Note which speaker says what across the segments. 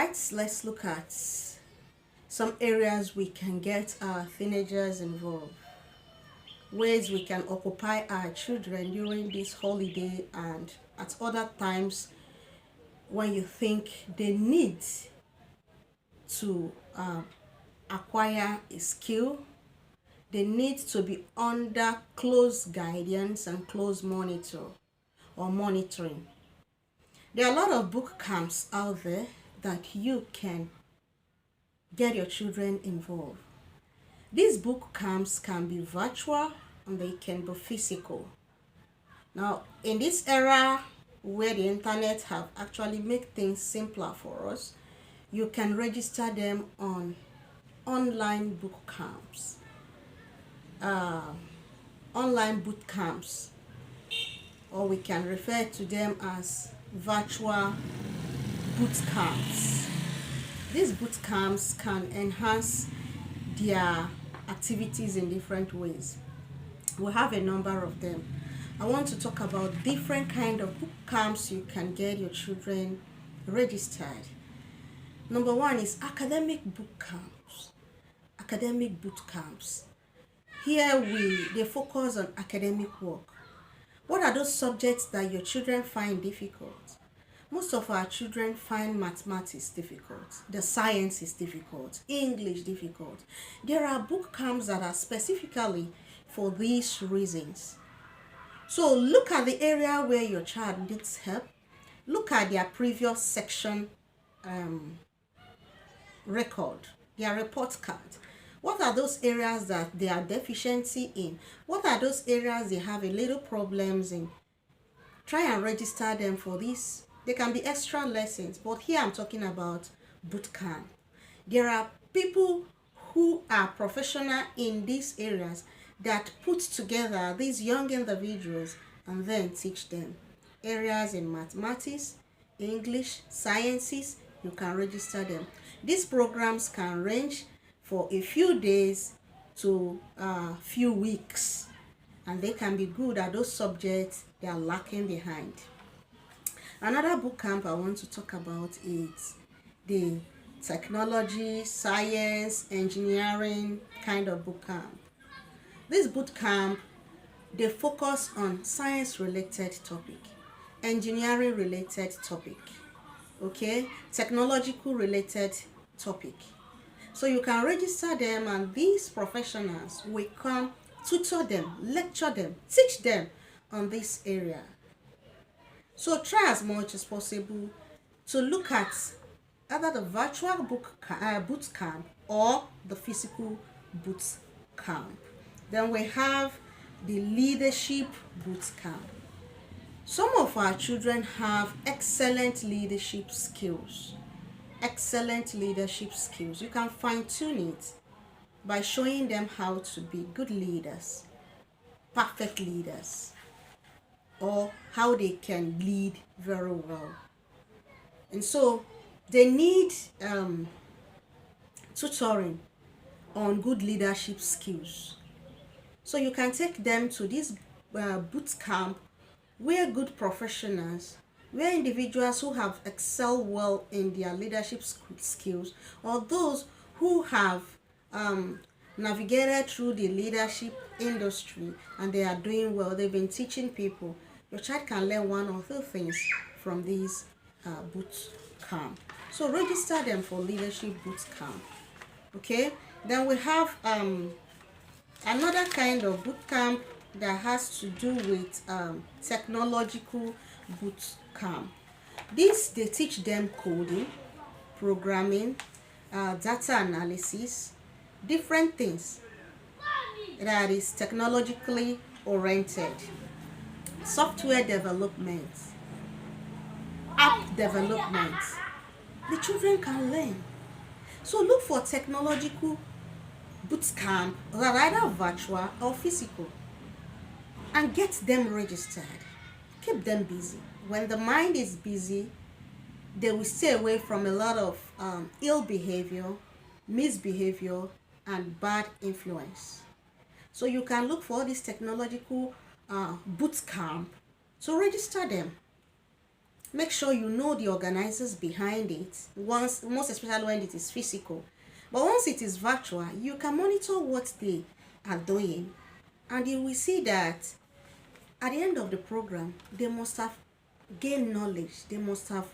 Speaker 1: right, let's look at some areas we can get our teenagers involved, ways we can occupy our children during this holiday and at other times when you think they need to acquire a skill, they need to be under close guidance and close monitor or monitoring. There are a lot of book camps out there that you can get your children involved. These book camps can be virtual and they can be physical. Now, in this era where the internet have actually made things simpler for us, you can register them on online boot camps. Online boot camps, or we can refer to them as virtual boot camps. These boot camps can enhance their activities in different ways. We have a number of them. I want to talk about different kind of boot camps you can get your children registered. Number one is academic boot camps. Academic boot camps. Here they focus on academic work. What are those subjects that your children find difficult? Most of our children find mathematics difficult, the science is difficult, English difficult. There are boot camps that are specifically for these reasons. So look at the area where your child needs help. Look at their previous section record, their report card. What are those areas that they are deficiency in? What are those areas they have a little problems in? Try and register them for this. They can be extra lessons, but here I'm talking about boot camp. There are people who are professional in these areas that put together these young individuals and then teach them areas in mathematics, English, sciences. You can register them. These programs can range for a few days to a few weeks, and they can be good at those subjects they are lacking behind. Another boot camp I want to talk about is the technology, science, engineering kind of boot camp. This boot camp, they focus on science related topic, engineering related topic, okay, technological related topic. So you can register them and these professionals will come tutor them, lecture them, teach them on this area. So try as much as possible to look at either the virtual boot camp or the physical boot camp. Then we have the leadership boot camp. Some of our children have excellent leadership skills. Excellent leadership skills. You can fine-tune it by showing them how to be good leaders, perfect leaders, or how they can lead very well. And so they need tutoring on good leadership skills. So you can take them to this boot camp where good professionals, where individuals who have excelled well in their leadership skills, or those who have navigated through the leadership industry and they are doing well, they've been teaching people. Your child can learn one or two things from these boot camp. So register them for leadership boot camp. Okay, then we have another kind of boot camp that has to do with technological boot camp. This, they teach them coding, programming, data analysis, different things that is technologically oriented, software development, app development. The children can learn. So look for technological boot camp that are either virtual or physical and get them registered. Keep them busy. When the mind is busy, they will stay away from a lot of ill behavior, misbehavior, and bad influence. So you can look for this technological boot camp to register them. Make sure you know the organizers behind it, once, most especially when it is physical. But once it is virtual, you can monitor what they are doing, and you will see that at the end of the program, they must have gained knowledge. They must have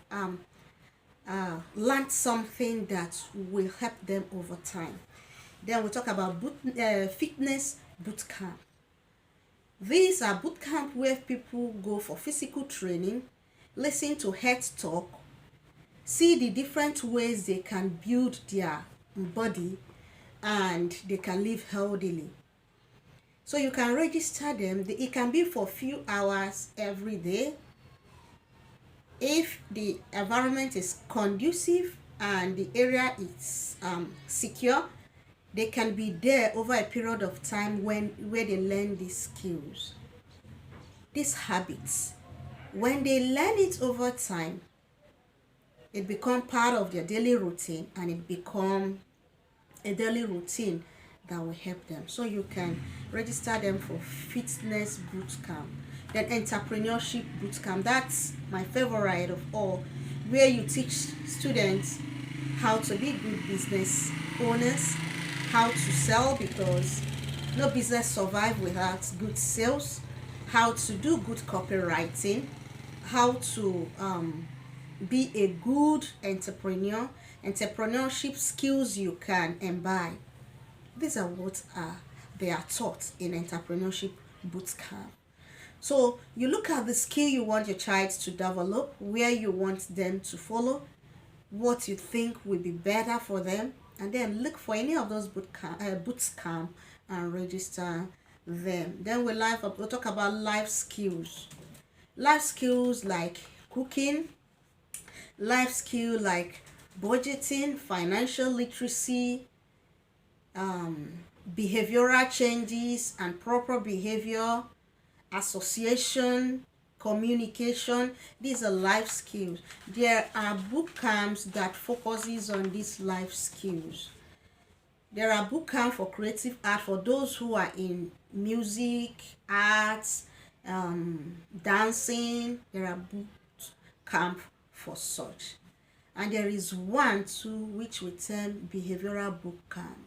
Speaker 1: learned something that will help them over time. Then we talk about fitness boot camp. These are boot camp where people go for physical training, listen to health talk, see the different ways they can build their body, and they can live healthily. So you can register them. It can be for a few hours every day. If the environment is conducive and the area is secure, they can be there over a period of time where they learn these skills, these habits. When they learn it over time, it becomes part of their daily routine, and it becomes a daily routine that will help them. So you can register them for fitness boot camp. Then entrepreneurship boot camp, that's my favorite of all, where you teach students how to be good business owners, how to sell, because no business survives without good sales, how to do good copywriting, how to be a good entrepreneur, entrepreneurship skills you can imbibe. These are what they are taught in entrepreneurship boot camp. So you look at the skill you want your child to develop, where you want them to follow, what you think will be better for them, and then look for any of those boot camp and register them. Then we'll talk about life skills. Life skills like cooking, life skill like budgeting, financial literacy, behavioral changes and proper behavior, association, communication. These are life skills. There are boot camps that focuses on these life skills. There are boot camps for creative art for those who are in music, arts, dancing. There are boot camp for such. And there is one too which we term behavioral boot camp,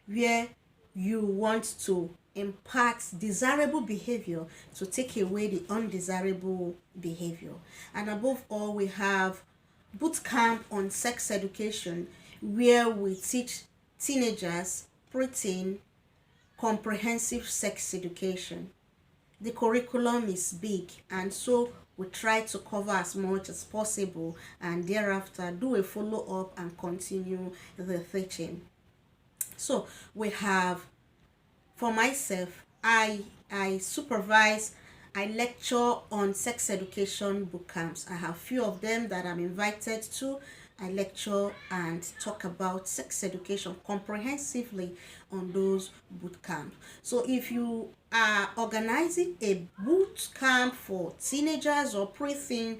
Speaker 1: where you want to impart desirable behavior to take away the undesirable behavior. And above all, we have boot camp on sex education, where we teach teenagers preteen comprehensive sex education. The curriculum is big, and so we try to cover as much as possible, and thereafter do a follow-up and continue the teaching. So we have, for myself, I supervise, I lecture on sex education boot camps. I have few of them that I'm invited to. I lecture and talk about sex education comprehensively on those boot camps. So if you are organizing a boot camp for teenagers or preteen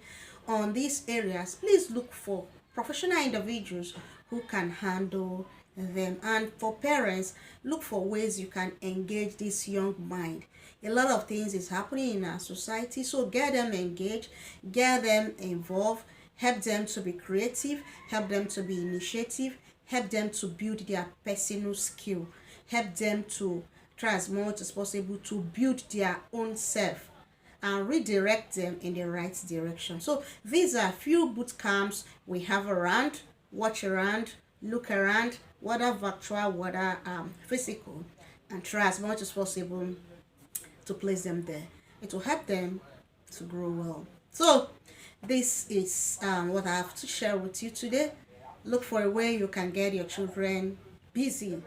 Speaker 1: on these areas, please look for professional individuals who can handle them. And for parents, look for ways you can engage this young mind. A lot of things is happening in our society, so get them engaged, get them involved, help them to be creative, help them to be initiative, help them to build their personal skill, help them to try as much as possible to build their own self and redirect them in the right direction. So these are a few boot camps we have around. Watch around, look around, whether virtual, whether physical, and try as much as possible to place them there. It will help them to grow well. So this is what I have to share with you today. Look for a way you can get your children busy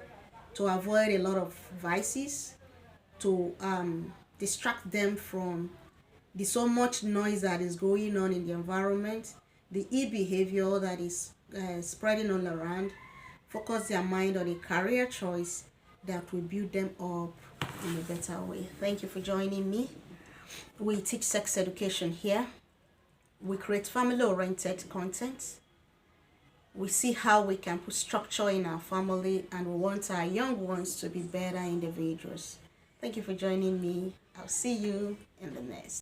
Speaker 1: to avoid a lot of vices, to distract them from the so much noise that is going on in the environment, the e-behavior that is spreading all around. Focus their mind on a career choice that will build them up in a better way. Thank you for joining me. We teach sex education here. We create family-oriented content. We see how we can put structure in our family, and we want our young ones to be better individuals. Thank you for joining me. I'll see you in the next.